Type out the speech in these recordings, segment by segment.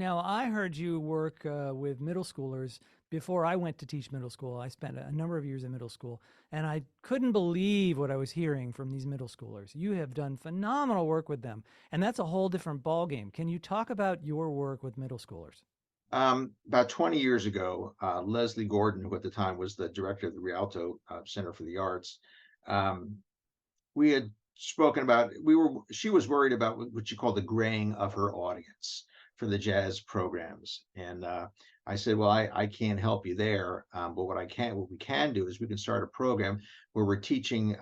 Now, I heard you work with middle schoolers before I went to teach middle school. I spent a number of years in middle school, and I couldn't believe what I was hearing from these middle schoolers. You have done phenomenal work with them, and that's a whole different ballgame. Can you talk about your work with middle schoolers? About 20 years ago, Leslie Gordon, who at the time was the director of the Rialto Center for the Arts, um, we had spoken about she was worried about what she called the graying of her audience for the jazz programs. And I said, well, I can't help you there. But what we can do is we can start a program where we're teaching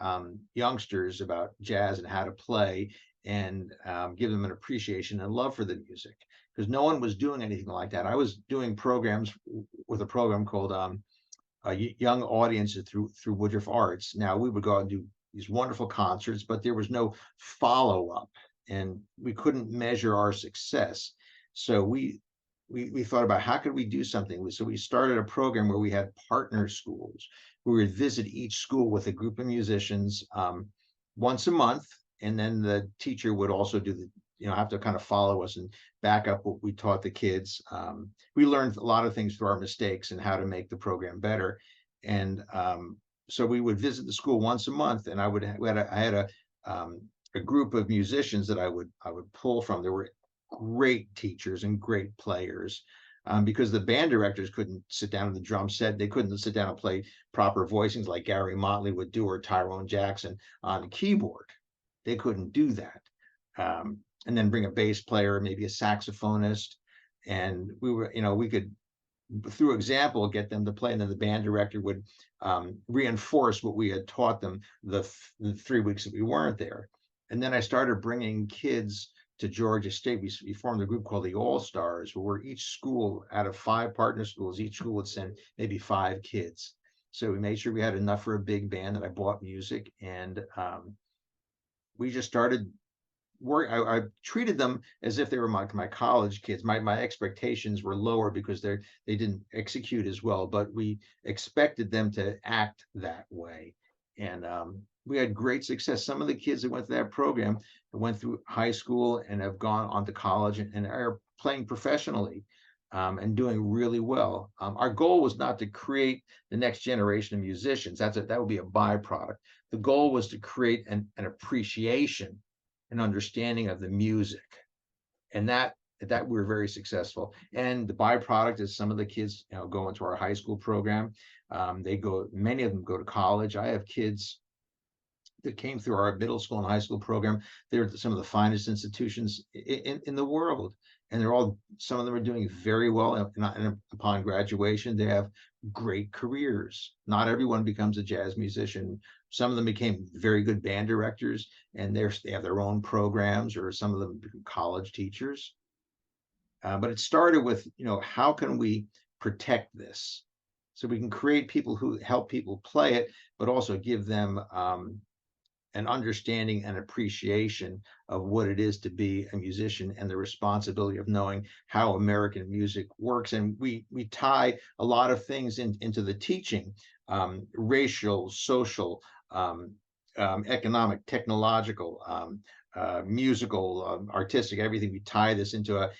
youngsters about jazz and how to play and give them an appreciation and love for the music because no one was doing anything like that. I was doing programs with a program called young audiences through Woodruff Arts. Now we would go out and do these wonderful concerts, but there was no follow up, and we couldn't measure our success. So we thought about how could we do something. So we started a program where we had partner schools. We would visit each school with a group of musicians once a month, and then the teacher would also do the have to kind of follow us and back up what we taught the kids. We learned a lot of things through our mistakes and how to make the program better. And so we would visit the school once a month, and I had a group of musicians that I would pull from. There were great teachers and great players. Because the band directors couldn't sit down at the drum set, they couldn't sit down and play proper voicings like Gary Motley would do or Tyrone Jackson on the keyboard. They couldn't do that. And then bring a bass player, maybe a saxophonist, and we could through example get them to play, and then the band director would reinforce what we had taught them the 3 weeks that we weren't there. And then I started bringing kids to Georgia State. We formed a group called the All Stars, where each school out of 5 partner schools, each school would send maybe 5 kids. So we made sure we had enough for a big band, that I bought music, and we just started work. I treated them as if they were my college kids. My expectations were lower because they didn't execute as well, but we expected them to act that way. And we had great success. Some of the kids that went through that program went through high school and have gone on to college and are playing professionally and doing really well. Our goal was not to create the next generation of musicians. That would be a byproduct. The goal was to create an appreciation, an understanding of the music, and that we were very successful. And the byproduct is some of the kids go into our high school program. Many of them go to college. I have kids that came through our middle school and high school program. They're some of the finest institutions in the world, and some of them are doing very well. And upon graduation, they have great careers. Not everyone becomes a jazz musician. Some of them became very good band directors, and they have their own programs, or some of them become college teachers. But it started with, how can we protect this? So we can create people who help people play it, but also give them an understanding and appreciation of what it is to be a musician, and the responsibility of knowing how American music works. And we tie a lot of things into the teaching, racial, social, economic, technological, musical, artistic, everything. We tie this into a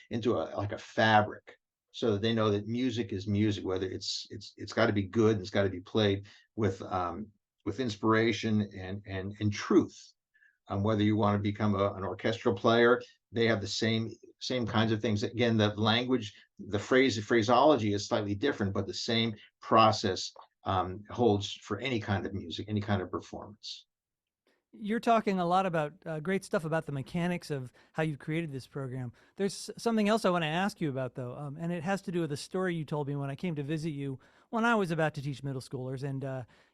like a fabric, so that they know that music is music, whether it's got to be good, and it's got to be played with inspiration and truth. Whether you want to become an orchestral player, they have the same kinds of things. Again, the language, the phraseology is slightly different, but the same process holds for any kind of music, any kind of performance. You're talking a lot about great stuff about the mechanics of how you've created this program. There's something else I want to ask you about, though, and it has to do with a story you told me when I came to visit you when I was about to teach middle schoolers. And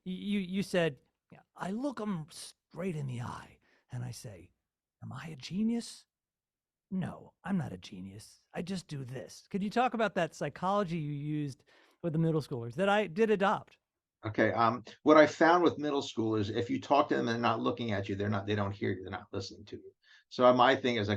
you said, "Yeah, I look them straight in the eye and I say, 'Am I a genius?' No, I'm not a genius. I just do this." Could you talk about that psychology you used with the middle schoolers that I did adopt? Okay. What I found with middle school is if you talk to them and they're not looking at you, they don't hear you, they're not listening to you. So my thing is I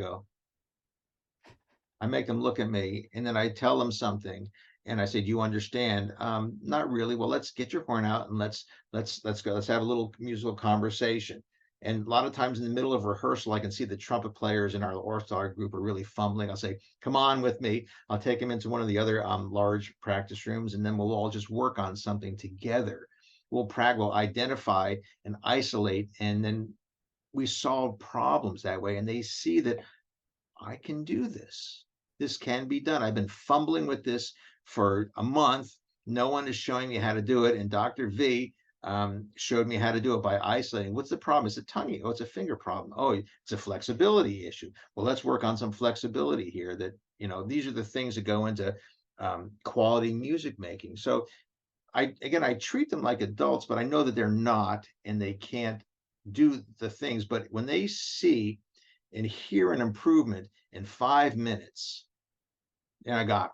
make them look at me, and then I tell them something, and I say, "Do you understand?" Not really. Well, let's get your horn out, and let's go. Let's have a little musical conversation. And a lot of times in the middle of rehearsal, I can see the trumpet players in our orchestra group are really fumbling. I'll say, "Come on with me." I'll take them into one of the other large practice rooms, and then we'll all just work on something together. We'll identify and isolate, and then we solve problems that way. And they see that I can do this. This can be done. I've been fumbling with this for a month. No one is showing me how to do it. And Dr. V showed me how to do it by isolating. What's the problem? It's a tongue. Oh, it's a finger problem. Oh, it's a flexibility issue. Well, let's work on some flexibility here. That, these are the things that go into quality music making. So I treat them like adults, but I know that they're not, and they can't do the things. But when they see and hear an improvement in 5 minutes, and I got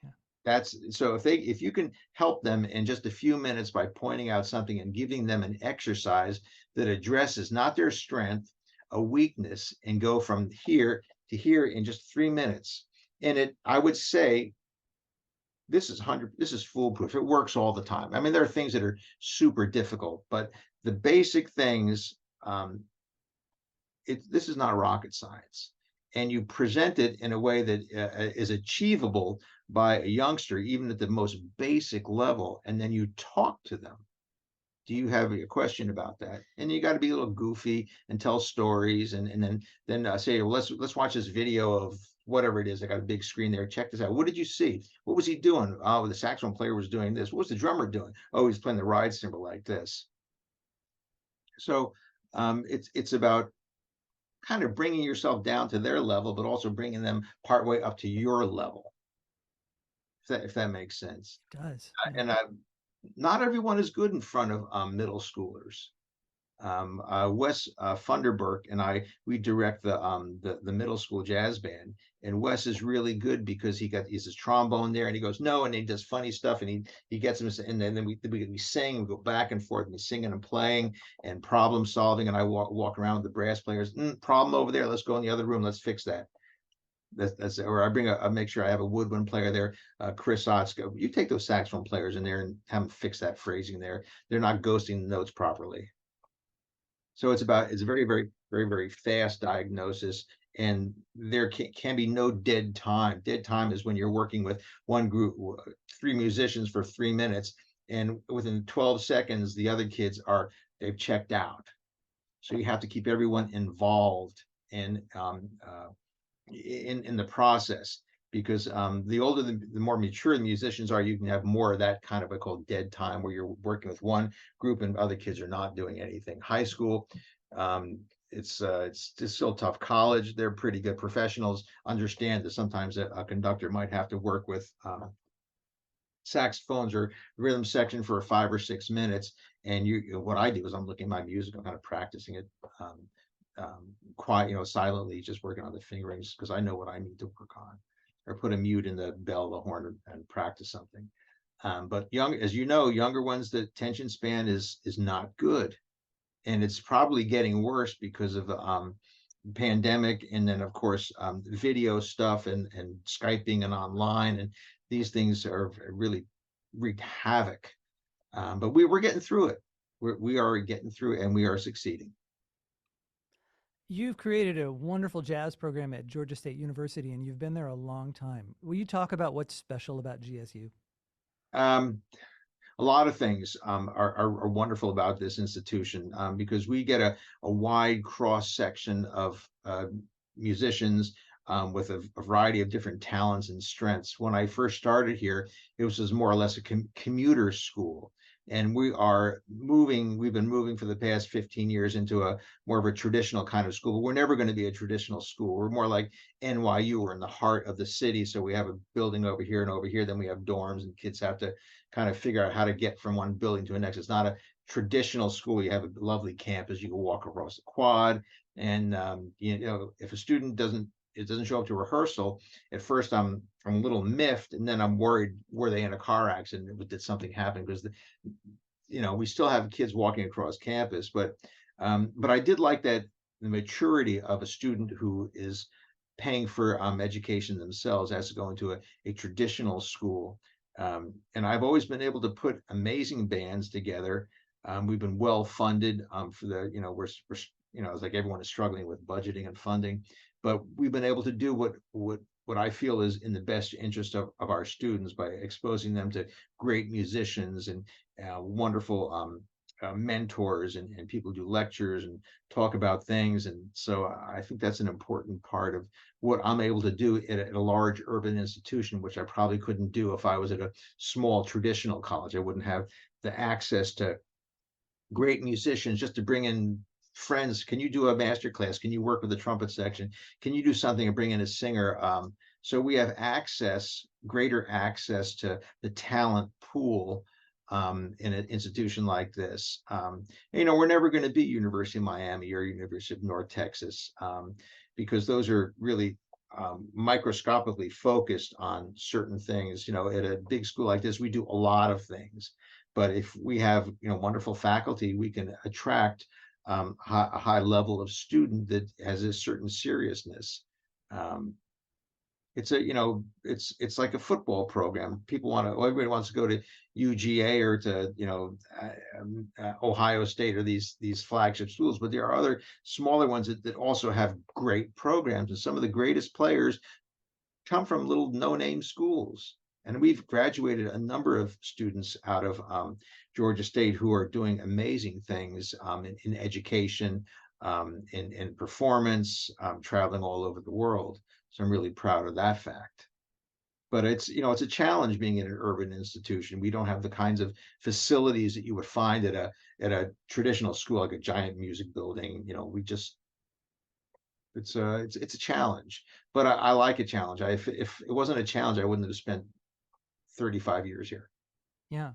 Yeah. that's so if you can help them in just a few minutes by pointing out something and giving them an exercise that addresses not their strength, a weakness, and go from here to here in just 3 minutes. And I would say this is foolproof. It works all the time. I mean, there are things that are super difficult, but the basic things, this is not rocket science. And you present it in a way that is achievable by a youngster, even at the most basic level, and then you talk to them. Do you have a question about that? And you got to be a little goofy and tell stories, and then say, well, let's watch this video of whatever it is. I got a big screen there. Check this out. What did you see? What was he doing? Oh, the saxophone player was doing this. What was the drummer doing? Oh, he's playing the ride cymbal like this. So it's about kind of bringing yourself down to their level, but also bringing them partway up to your level, if that makes sense. It does. Yeah. And not everyone is good in front of middle schoolers. Wes Funderburk and we direct the middle school jazz band, and Wes is really good because he's his trombone there, and he goes no, and he does funny stuff, and he gets him, and then we sing, we go back and forth, and we singing and playing and problem solving, and I walk around with the brass players. Problem over there. Let's go in the other room. Let's fix that. That's or I make sure I have a woodwind player there. Chris Otsko, you take those saxophone players in there and have them fix that phrasing there. They're not ghosting the notes properly. So it's a very, very, very, very fast diagnosis, and there can be no dead time. Dead time is when you're working with one group, three musicians for 3 minutes, and within 12 seconds, the other kids they've checked out. So you have to keep everyone involved in in the process, because the older the more mature the musicians are, you can have more of that kind of a called dead time, where you're working with one group and other kids are not doing anything. High school, it's just still tough. College, they're pretty good. Professionals understand that sometimes a conductor might have to work with saxophones or rhythm section for 5 or 6 minutes. And what I do is I'm looking at my music, I'm kind of practicing it quiet, silently, just working on the fingerings, because I know what I need to work on, or put a mute in the bell, the horn, and practice something. But as you know, younger ones, the attention span is not good, and it's probably getting worse because of the pandemic, and then of course video stuff and Skyping and online, and these things are really wreaked havoc. But we're getting through it. We are getting through it, and we are succeeding. You've created a wonderful jazz program at Georgia State University, and you've been there a long time. Will you talk about what's special about GSU? Um, a lot of things are wonderful about this institution, because we get a wide cross section of musicians with a variety of different talents and strengths. When I first started here, it was more or less a commuter school. And we've been moving for the past 15 years into a more of a traditional kind of school, but we're never going to be a traditional school. We're more like NYU. We're in the heart of the city. So we have a building over here and over here. Then we have dorms, and kids have to kind of figure out how to get from one building to the next. It's not a traditional school. You have a lovely campus. You can walk across the quad. And if a student doesn't show up to rehearsal, at first I'm a little miffed, and then I'm worried, were they in a car accident? Did something happen? Because we still have kids walking across campus, but I did like that the maturity of a student who is paying for education themselves as to go into a traditional school. And I've always been able to put amazing bands together. We've been well funded for the, it's like everyone is struggling with budgeting and funding, but we've been able to do what I feel is in the best interest of our students by exposing them to great musicians and wonderful mentors and people who do lectures and talk about things. And so I think that's an important part of what I'm able to do at a large urban institution, which I probably couldn't do if I was at a small traditional college. I wouldn't have the access to great musicians just to bring in friends. Can you do a master class? Can you work with the trumpet section? Can you do something and bring in a singer? So we have access, greater access to the talent pool in an institution like this. We're never going to be University of Miami or University of North Texas because those are really microscopically focused on certain things. At a big school like this, we do a lot of things, but if we have wonderful faculty, we can attract a high level of student that has a certain seriousness. Um, it's like a football program. Everybody wants to go to UGA or to Ohio State or these flagship schools, but there are other smaller ones that also have great programs, and some of the greatest players come from little no-name schools. And we've graduated a number of students out of Georgia State who are doing amazing things in education, in performance, traveling all over the world. So I'm really proud of that fact. But it's a challenge being in an urban institution. We don't have the kinds of facilities that you would find at a traditional school, like a giant music building. We just it's a challenge, but I like a challenge. If it wasn't a challenge, I wouldn't have spent 35 years here. Yeah.